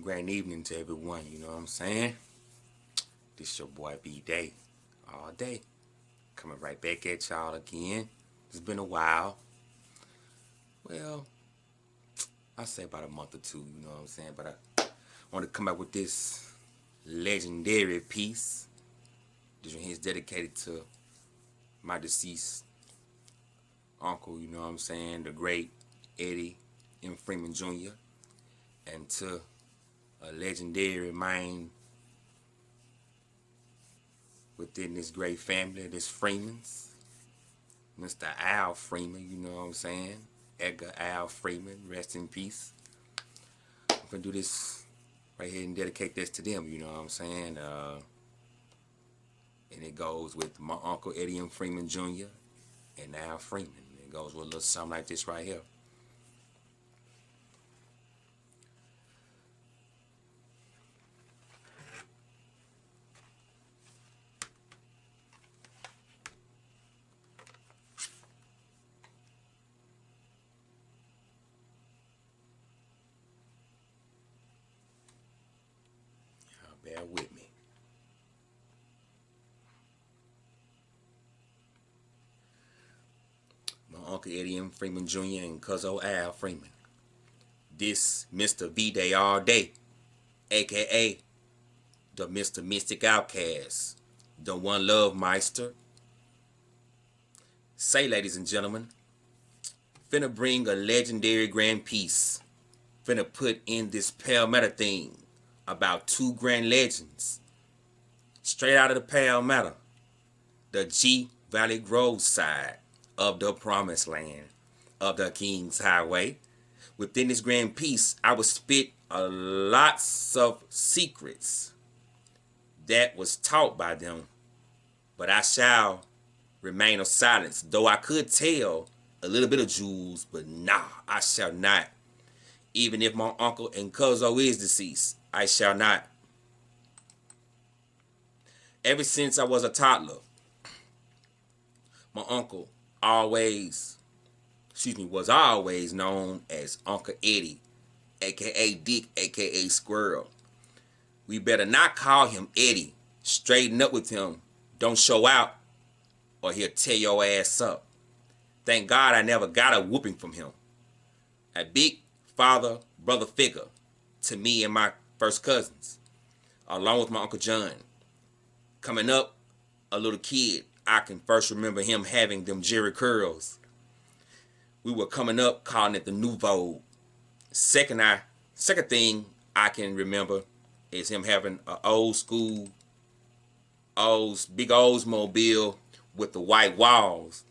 grand evening to everyone, you know what I'm saying? This your boy B-Day, all day. Coming right back at y'all again. It's been a while. Well, I say about a month or two, you know what I'm saying? But I want to come out with this legendary piece. This one here is dedicated to my deceased uncle, you know what I'm saying? The great Eddie M. Freeman Jr. And to a legendary mind within this great family, this Freemans. Mr. Al Freeman, you know what I'm saying? Edgar Al Freeman, rest in peace. I'm gonna do this right here and dedicate this to them, you know what I'm saying? And it goes with my uncle Eddie M. Freeman Jr. and Al Freeman. It goes with a little something like this right here. Bear with me. My uncle Eddie M. Freeman Jr. and Kuzzo Al Freeman. This Mr. V-Day all day, aka the Mr. Mystic Outcast, the One Love Meister. Say, ladies and gentlemen, finna bring a legendary grand piece. Finna put in this Palmetto thing about two grand legends. Straight out of the Palmetto, the G Valley Grove side of the Promised Land of the King's Highway. Within this grand piece, I will spit a lots of secrets that was taught by them, but I shall remain of silence, though I could tell a little bit of jewels, but nah, I shall not. Even if my uncle and Kuzzo is deceased, I shall not. Ever since I was a toddler, my uncle was always known as Uncle Eddie, aka Dick, aka Squirrel. We better not call him Eddie. Straighten up with him. Don't show out, or he'll tear your ass up. Thank God I never got a whooping from him. A big father-brother figure to me and my first cousins, along with my Uncle John. Coming up, a little kid, I can first remember him having them Jerry curls. We were coming up calling it the Nouveau. Second thing I can remember is him having an big Oldsmobile with the white walls.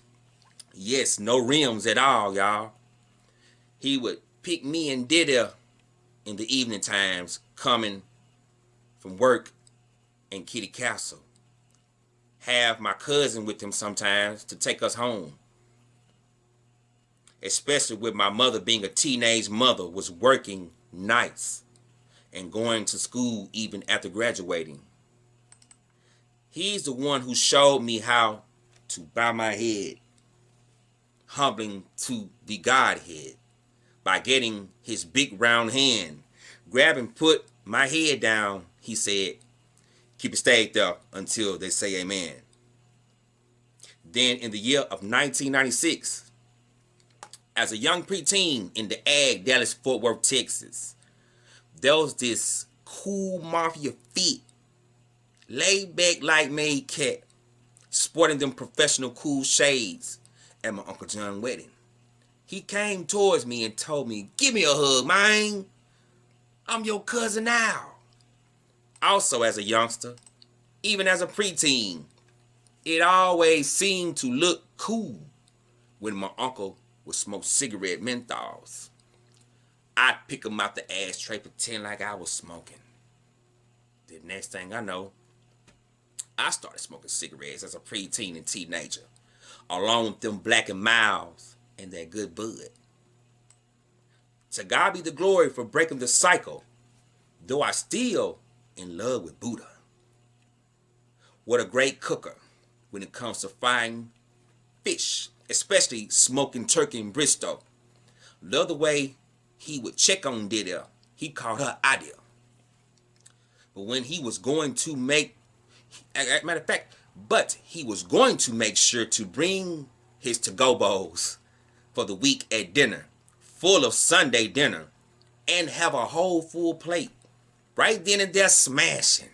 Yes, no rims at all, y'all. He would pick me and Diddy in the evening times coming from work in Kitty Castle. Have my cousin with him sometimes to take us home. Especially with my mother being a teenage mother, was working nights and going to school even after graduating. He's the one who showed me how to bow my head, humbling to the Godhead, by getting his big round hand, grab and put my head down. He said, keep it stayed there until they say amen. Then in the year of 1996, as a young preteen in the Ag, Dallas, Fort Worth, Texas, there was this cool mafia fit, laid back like made cat, sporting them professional cool shades at my Uncle John's wedding. He came towards me and told me, give me a hug, man. I'm your cousin Al. Also as a youngster, even as a preteen, it always seemed to look cool when my uncle would smoke cigarette menthols. I'd pick them out the ashtray, pretend like I was smoking. The next thing I know, I started smoking cigarettes as a preteen and teenager, along with them Black and Milds and that good bud. To God be the glory for breaking the cycle, though I still in love with Buddha. What a great cooker when it comes to frying fish, especially smoking turkey in Bristol. Love the way he would check on Diddy. He called her Adia. But when he was going to make, matter of fact, but he was going to make sure to bring his to-go bowls for the week at dinner, full of Sunday dinner, and have a whole full plate. Right then and there, smashing.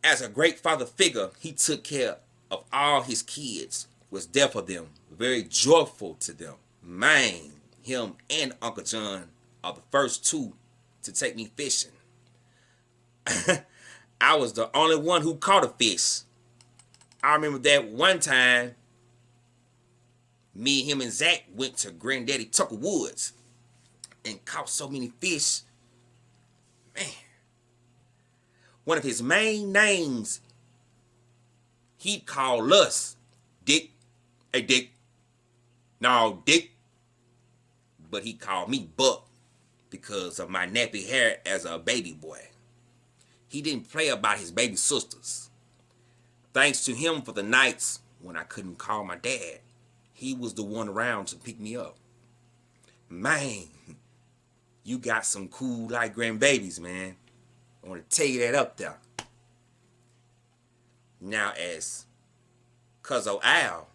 As a great father figure, he took care of all his kids, was there for them, very joyful to them. Man, him and Uncle John are the first two to take me fishing. I was the only one who caught a fish. I remember that one time, me, him, and Zach went to Granddaddy Tucker Woods and caught so many fish. Man. One of his main names, he'd call us Dick. Hey, Dick. No, Dick. But he called me Buck because of my nappy hair as a baby boy. He didn't play about his baby sisters. Thanks to him for the nights when I couldn't call my dad. He was the one around to pick me up. Man, you got some cool light grandbabies, man. I want to tell you that up there. Now, as Kuzzo Al,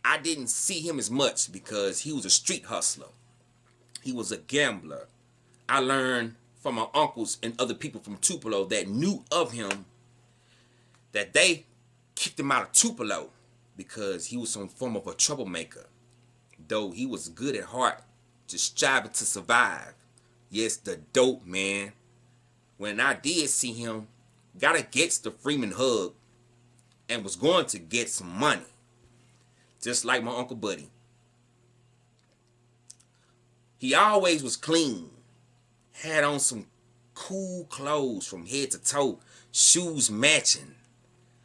I didn't see him as much because he was a street hustler. He was a gambler. I learned from my uncles and other people from Tupelo that knew of him that they kicked him out of Tupelo because he was some form of a troublemaker. Though he was good at heart, just striving to survive. Yes, the dope man. When I did see him, got against the Freeman hug and was going to get some money. Just like my Uncle Buddy. He always was clean. Had on some cool clothes from head to toe. Shoes matching.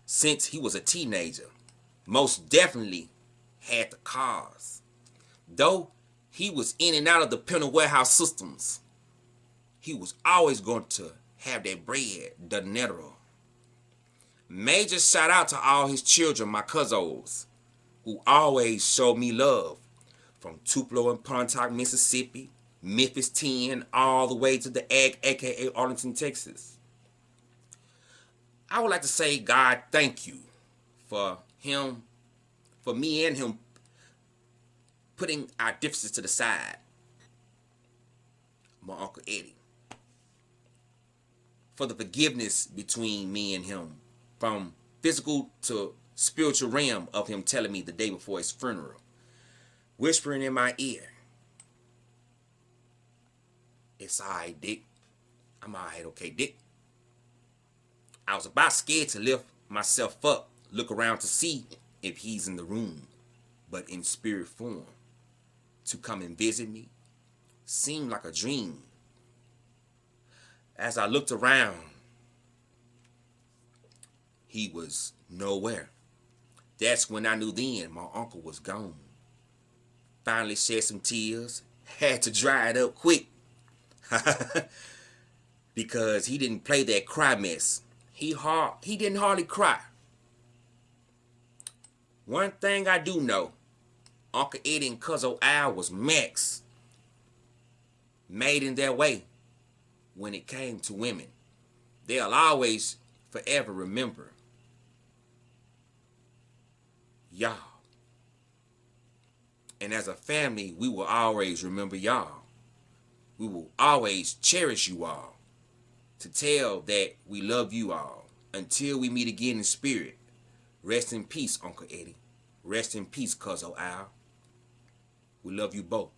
Since he was a teenager. Most definitely had the cars. Though he was in and out of the Penal Warehouse systems, he was always going to have that bread, the dinero. Major shout out to all his children, my Kuzzos, who always showed me love. From Tupelo and Pontotoc, Mississippi, Memphis 10, all the way to the Egg, aka Arlington, Texas. I would like to say, God, thank you for him, for me and him putting our differences to the side. My Uncle Eddie. For the forgiveness between me and him. From physical to spiritual realm of him telling me the day before his funeral. Whispering in my ear. It's alright, Dick. I'm alright, okay, Dick. I was about scared to lift myself up. Look around to see if he's in the room. But in spirit form. To come and visit me. Seemed like a dream. As I looked around, he was nowhere. That's when I knew then my uncle was gone. Finally shed some tears. Had to dry it up quick. Because he didn't play that cry mess. He didn't hardly cry. One thing I do know, Uncle Eddie and Kuzzo Al was Max. Made in their way. When it came to women, they'll always forever remember y'all. And as a family, we will always remember y'all. We will always cherish you all. To tell that we love you all. Until we meet again in spirit. Rest in peace, Uncle Eddie. Rest in peace, Kuzzo Al. We love you both.